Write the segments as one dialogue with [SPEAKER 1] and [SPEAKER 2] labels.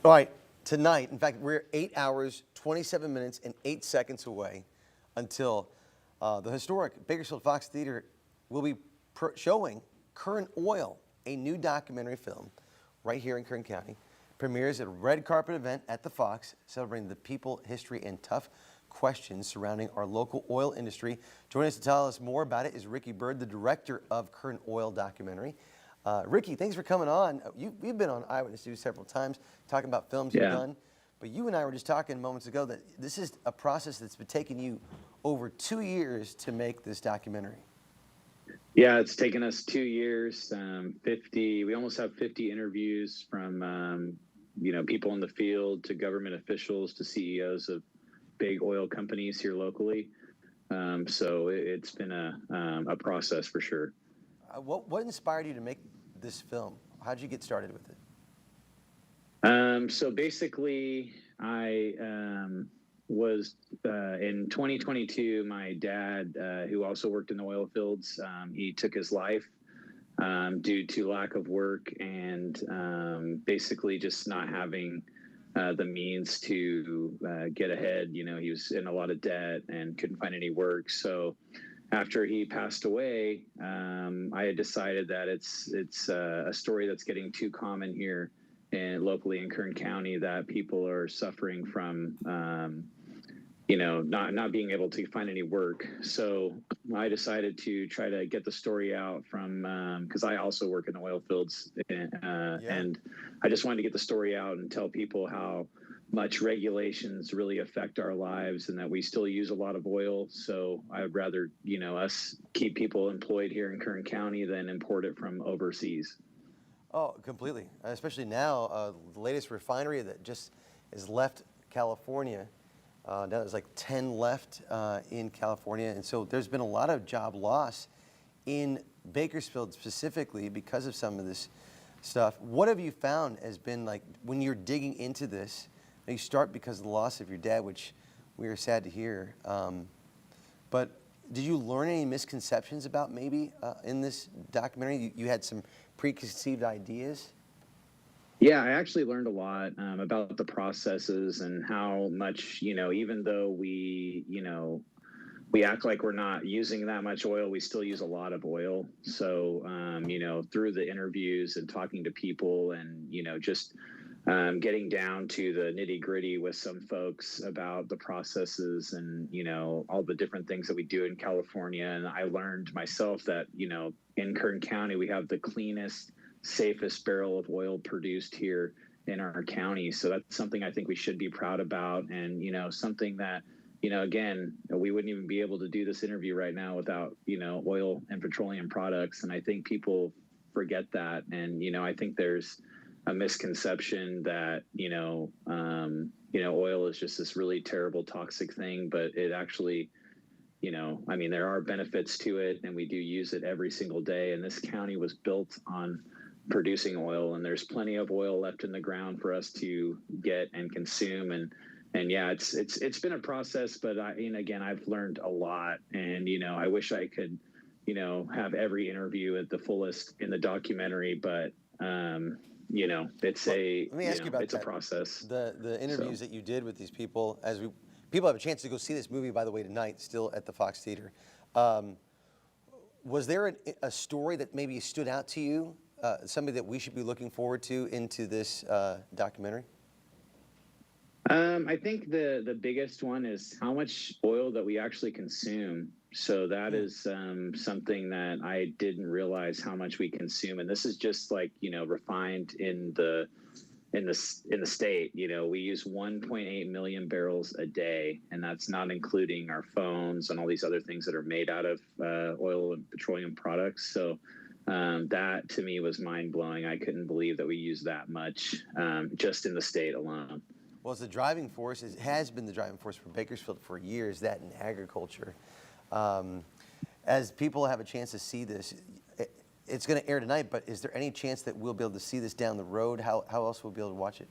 [SPEAKER 1] All right, tonight, in fact, we're 8 hours, 27 minutes, and 8 seconds away until the historic Bakersfield Fox Theater will be showing Kern Oil, a new documentary film right here in Kern County. Premieres at a red carpet event at the Fox, celebrating the people, history, and tough questions surrounding our local oil industry. Joining us to tell us more about it is Rickey Bird, the director of Kern Oil documentary. Rickey, thanks for coming on. You've been on Eyewitness News several times talking about films you've done, but you and I were just talking moments ago that this is a process that's been taking you over 2 years to make this documentary.
[SPEAKER 2] Yeah, it's taken us 2 years, 50, we almost have 50 interviews from, people in the field to government officials to CEOs of big oil companies here locally. So it's been a process for sure.
[SPEAKER 1] What inspired you to make this film? How did you get started with it?
[SPEAKER 2] So basically, I was in 2022. My dad, who also worked in the oil fields, he took his life due to lack of work and basically just not having the means to get ahead. He was in a lot of debt and couldn't find any work. So after he passed away, I had decided that it's a story that's getting too common here and locally in Kern County, that people are suffering from, not being able to find any work. So I decided to try to get the story out from, because I also work in the oil fields, and I just wanted to get the story out and tell people how much regulations really affect our lives and that we still use a lot of oil. So I'd rather, us keep people employed here in Kern County than import it from overseas.
[SPEAKER 1] Oh, completely. Especially now, the latest refinery that just has left California. Now there's like 10 left in California. And so there's been a lot of job loss in Bakersfield specifically because of some of this stuff. What have you found has been like when you're digging into this? You start because of the loss of your dad, which we are sad to hear. But did you learn any misconceptions about maybe in this documentary? You had some preconceived ideas?
[SPEAKER 2] Yeah, I actually learned a lot about the processes and how much, even though we act like we're not using that much oil, we still use a lot of oil. So, through the interviews and talking to people and, just getting down to the nitty gritty with some folks about the processes and, all the different things that we do in California. And I learned myself that, in Kern County, we have the cleanest, safest barrel of oil produced here in our county. So that's something I think we should be proud about. And, something that, again, we wouldn't even be able to do this interview right now without, oil and petroleum products. And I think people forget that. And, I think there's a misconception that, oil is just this really terrible toxic thing, but it actually, there are benefits to it and we do use it every single day. And this county was built on producing oil and there's plenty of oil left in the ground for us to get and consume. And yeah, it's been a process, but I've learned a lot and, I wish I could, have every interview at the fullest in the documentary, but, it's
[SPEAKER 1] Let me ask you about
[SPEAKER 2] it's
[SPEAKER 1] that.
[SPEAKER 2] a process.
[SPEAKER 1] The interviews that you did with these people, people have a chance to go see this movie, by the way, tonight, still at the Fox Theater. Was there a story that maybe stood out to you, somebody that we should be looking forward to into this documentary?
[SPEAKER 2] I think the biggest one is how much oil that we actually consume. So that is something that I didn't realize how much we consume, and this is just like refined in the state. We use 1.8 million barrels a day, and that's not including our phones and all these other things that are made out of oil and petroleum products. So that to me was mind blowing. I couldn't believe that we use that much just in the state alone.
[SPEAKER 1] Well, it's the driving force. It has been the driving force for Bakersfield for years, that and agriculture. As people have a chance to see this, it's going to air tonight, but is there any chance that we'll be able to see this down the road? How else will we be able to watch it?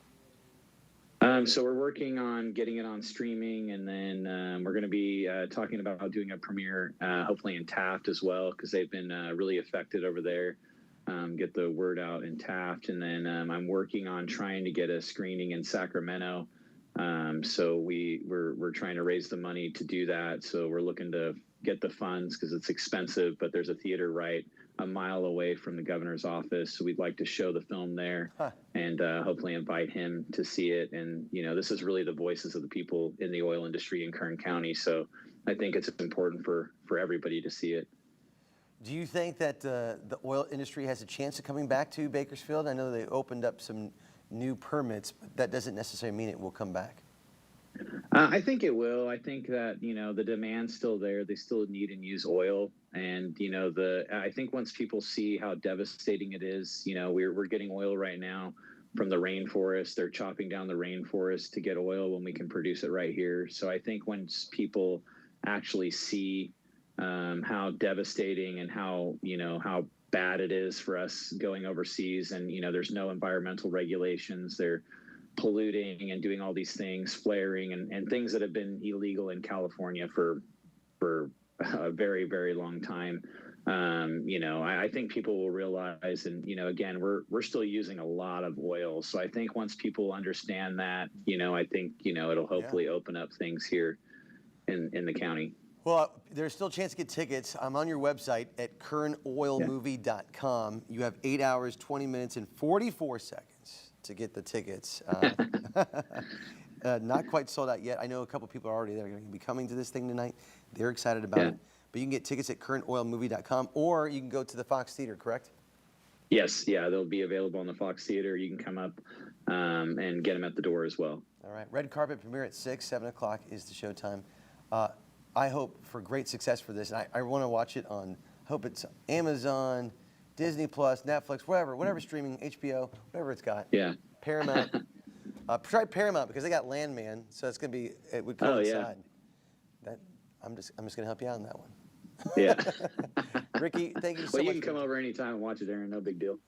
[SPEAKER 2] So we're working on getting it on streaming, and then we're going to be talking about doing a premiere, hopefully in Taft as well, because they've been really affected over there. get the word out in Taft. And then I'm working on trying to get a screening in Sacramento. So we're trying to raise the money to do that. So we're looking to get the funds because it's expensive, but there's a theater right a mile away from the governor's office. So we'd like to show the film there and hopefully invite him to see it. And, this is really the voices of the people in the oil industry in Kern County. So I think it's important for everybody to see it.
[SPEAKER 1] Do you think that the oil industry has a chance of coming back to Bakersfield? I know they opened up some new permits, but that doesn't necessarily mean it will come back.
[SPEAKER 2] I think it will. I think that, the demand's still there. They still need and use oil. And, I think once people see how devastating it is, we're getting oil right now from the rainforest. They're chopping down the rainforest to get oil when we can produce it right here. So I think once people actually see how devastating and how bad it is for us going overseas, and there's no environmental regulations, they're polluting and doing all these things, flaring and things that have been illegal in California for a very, very long time. I think people will realize, and again, we're still using a lot of oil, so I think once people understand that, I think it'll hopefully open up things here in the county.
[SPEAKER 1] Well, there's still a chance to get tickets. I'm on your website at kernoilmovie.com. You have 8 hours, 20 minutes, and 44 seconds to get the tickets. Not quite sold out yet. I know a couple people are already there. Going to be coming to this thing tonight. They're excited about it. But you can get tickets at kernoilmovie.com, or you can go to the Fox Theater, correct?
[SPEAKER 2] Yes, yeah, they'll be available in the Fox Theater. You can come up and get them at the door as well.
[SPEAKER 1] All right. Red carpet premiere at 6, 7 o'clock is the showtime. I hope for great success for this. And I want to watch it on, I hope it's Amazon, Disney Plus, Netflix, whatever streaming, HBO, whatever it's got.
[SPEAKER 2] Yeah.
[SPEAKER 1] Paramount. Try Paramount because they got Landman, so it's going to be, it would coincide. I'm just going to help you out on that one.
[SPEAKER 2] Yeah.
[SPEAKER 1] Ricky, thank you so much.
[SPEAKER 2] Well, you can come over anytime and watch it, Aaron. No big deal.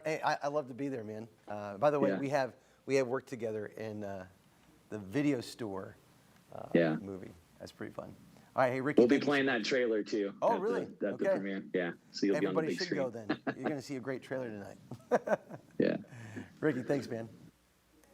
[SPEAKER 1] Hey, I love to be there, man. By the way, we have worked together in the video store movie. That's pretty fun. All right, hey, Ricky.
[SPEAKER 2] We'll be playing that trailer, too.
[SPEAKER 1] Oh, really?
[SPEAKER 2] At the premiere. Yeah, so you'll be on the big screen.
[SPEAKER 1] Everybody should go then. You're going to see a great trailer tonight.
[SPEAKER 2] Yeah.
[SPEAKER 1] Ricky, thanks, man.